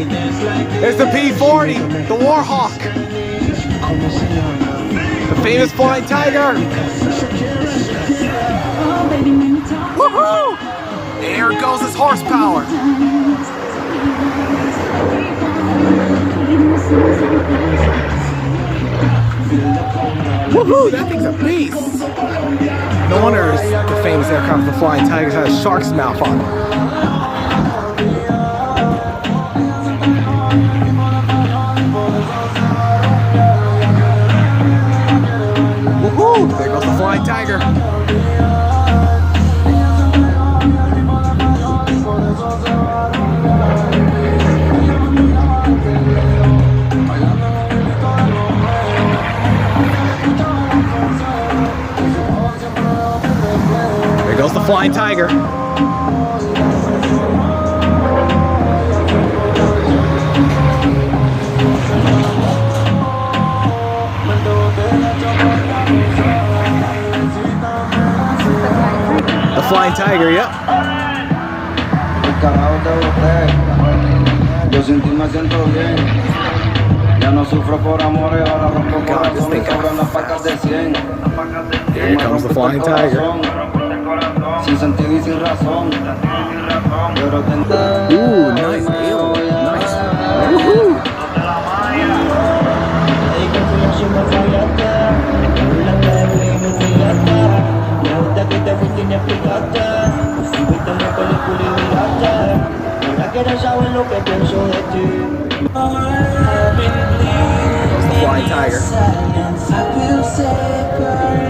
There's the P-40, the Warhawk, the famous flying tiger. Woohoo! There goes his horsepower. Woohoo! That thing's a beast. No wonder the famous aircraft, the Flying Tigers, has a shark's mouth on it. Woohoo! There goes the Flying Tiger. There goes the Flying Tiger. The Flying Tiger, yep. God, this thing got fast. Here comes the Flying Tiger. Ooh, nice. Nice. Woohoo! There's the Flying Tiger.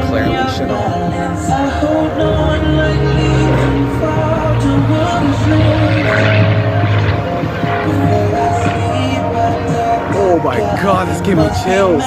Clearly shit on. Oh my God, this gave me chills.